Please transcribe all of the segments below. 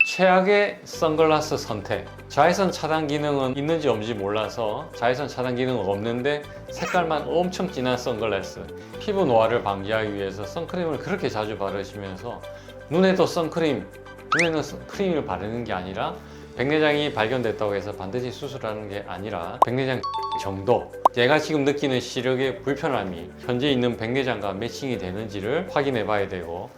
최악의 선글라스 선택. 자외선 차단 기능은 있는지 없는지 몰라서 자외선 차단 기능은 없는데 색깔만 엄청 진한 선글라스. 피부 노화를 방지하기 위해서 선크림을 그렇게 자주 바르시면서 눈에도 선크림, 눈에는 크림을 바르는 게 아니라 백내장이 발견됐다고 해서 반드시 수술하는 게 아니라 백내장 정도, 제가 지금 느끼는 시력의 불편함이 현재 있는 백내장과 매칭이 되는지를 확인해 봐야 되고,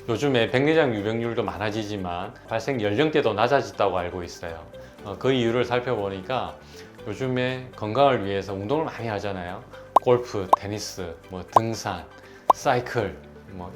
요즘에 백내장 유병률도 많아지지만 발생 연령대도 낮아졌다고 알고 있어요. 그 이유를 살펴보니까 요즘에 건강을 위해서 운동을 많이 하잖아요. 골프, 테니스, 등산, 사이클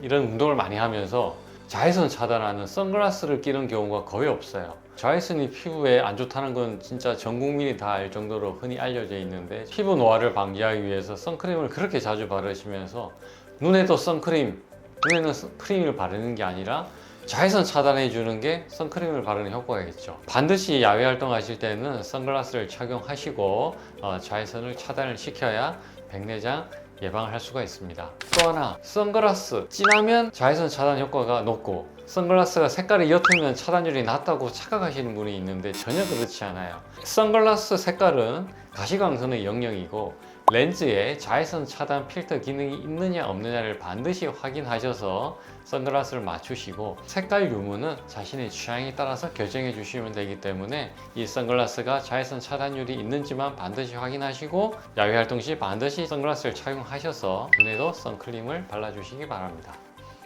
이런 운동을 많이 하면서 자외선 차단하는 선글라스를 끼는 경우가 거의 없어요. 자외선이 피부에 안 좋다는 건 진짜 전 국민이 다 알 정도로 흔히 알려져 있는데, 피부 노화를 방지하기 위해서 선크림을 그렇게 자주 바르시면서 눈에도 선크림, 눈에는 크림을 바르는 게 아니라 자외선 차단해 주는 게 선크림을 바르는 효과겠죠. 반드시 야외 활동하실 때는 선글라스를 착용하시고 자외선을 차단을 시켜야 백내장 예방을 할 수가 있습니다. 또 하나, 선글라스 진하면 자외선 차단 효과가 높고 선글라스가 색깔이 옅으면 차단율이 낮다고 착각하시는 분이 있는데 전혀 그렇지 않아요. 선글라스 색깔은 가시광선의 영역이고 렌즈에 자외선 차단 필터 기능이 있느냐 없느냐를 반드시 확인하셔서 선글라스를 맞추시고, 색깔 유무는 자신의 취향에 따라서 결정해 주시면 되기 때문에 이 선글라스가 자외선 차단율이 있는지만 반드시 확인하시고 야외 활동 시 반드시 선글라스를 착용하셔서 눈에도 선크림을 발라주시기 바랍니다.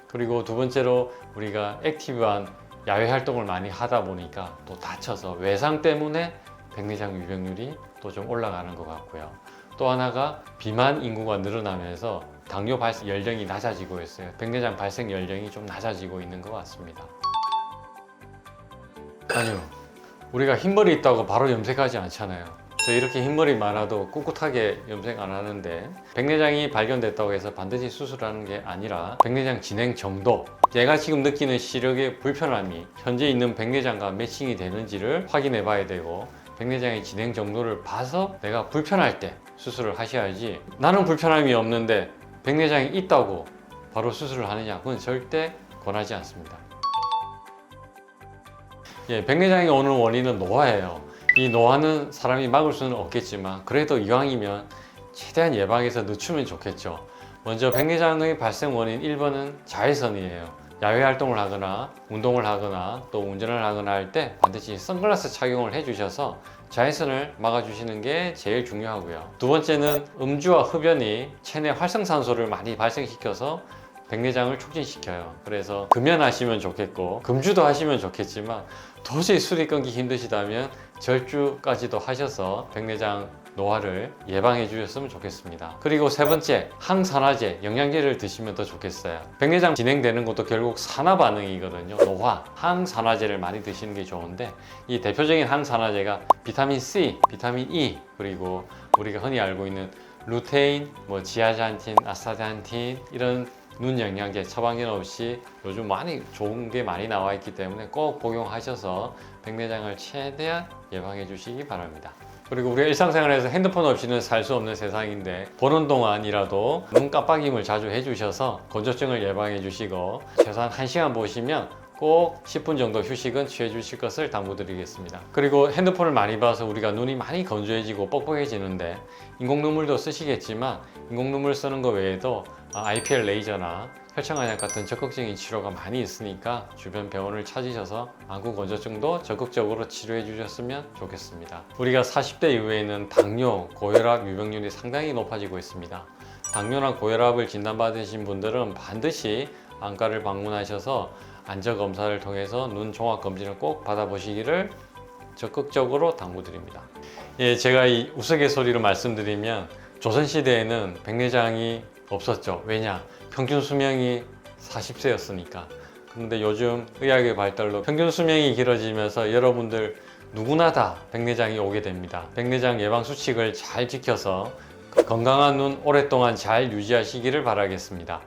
그리고 두 번째로, 우리가 액티브한 야외 활동을 많이 하다 보니까 또 다쳐서 외상 때문에 백내장 유병률이 또 좀 올라가는 것 같고요. 또 하나가 비만 인구가 늘어나면서 당뇨 발생 연령이 낮아지고 있어요. 백내장 발생 연령이 좀 낮아지고 있는 것 같습니다. 아니요, 우리가 흰머리 있다고 바로 염색하지 않잖아요. 저 이렇게 흰머리 많아도 꿋꿋하게 염색 안 하는데, 백내장이 발견됐다고 해서 반드시 수술하는 게 아니라 백내장 진행 정도, 제가 지금 느끼는 시력의 불편함이 현재 있는 백내장과 매칭이 되는지를 확인해 봐야 되고, 백내장의 진행 정도를 봐서 내가 불편할 때 수술을 하셔야지, 나는 불편함이 없는데 백내장이 있다고 바로 수술을 하느냐, 그건 절대 권하지 않습니다. 백내장이 오는 원인은 노화예요. 이 노화는 사람이 막을 수는 없겠지만 그래도 이왕이면 최대한 예방해서 늦추면 좋겠죠. 먼저 백내장의 발생 원인 1번은 자외선이에요. 야외 활동을 하거나 운동을 하거나 또 운전을 하거나 할 때 반드시 선글라스 착용을 해주셔서 자외선을 막아주시는 게 제일 중요하고요. 두 번째는 음주와 흡연이 체내 활성산소를 많이 발생시켜서 백내장을 촉진시켜요. 그래서 금연하시면 좋겠고 금주도 하시면 좋겠지만 도저히 술이 끊기 힘드시다면 절주까지도 하셔서 백내장 노화를 예방해 주셨으면 좋겠습니다. 그리고 세 번째, 항산화제, 영양제를 드시면 더 좋겠어요. 백내장 진행되는 것도 결국 산화 반응이거든요. 노화, 항산화제를 많이 드시는 게 좋은데, 이 대표적인 항산화제가 비타민 C, 비타민 E, 그리고 우리가 흔히 알고 있는 루테인, 지아잔틴, 아스타잔틴 이런 눈 영양제, 처방전 없이 요즘 많이 좋은 게 많이 나와 있기 때문에 꼭 복용하셔서 백내장을 최대한 예방해 주시기 바랍니다. 그리고 우리가 일상생활에서 핸드폰 없이는 살 수 없는 세상인데, 보는 동안이라도 눈 깜빡임을 자주 해주셔서 건조증을 예방해 주시고, 최소한 1시간 보시면 꼭 10분 정도 휴식은 취해 주실 것을 당부드리겠습니다. 그리고 핸드폰을 많이 봐서 우리가 눈이 많이 건조해지고 뻑뻑해지는데, 인공눈물도 쓰시겠지만 인공눈물 쓰는 거 외에도 IPL 레이저나 혈청안약 같은 적극적인 치료가 많이 있으니까 주변 병원을 찾으셔서 안구 건조증도 적극적으로 치료해 주셨으면 좋겠습니다. 우리가 40대 이후에는 당뇨, 고혈압 유병률이 상당히 높아지고 있습니다. 당뇨나 고혈압을 진단받으신 분들은 반드시 안과를 방문하셔서 안저검사를 통해서 눈 종합검진을 꼭 받아보시기를 적극적으로 당부드립니다. 제가 이 우스갯소리로 말씀드리면 조선시대에는 백내장이 없었죠. 왜냐? 평균 수명이 40세였으니까. 그런데 요즘 의학의 발달로 평균 수명이 길어지면서 여러분들 누구나 다 백내장이 오게 됩니다. 백내장 예방 수칙을 잘 지켜서 건강한 눈 오랫동안 잘 유지하시기를 바라겠습니다.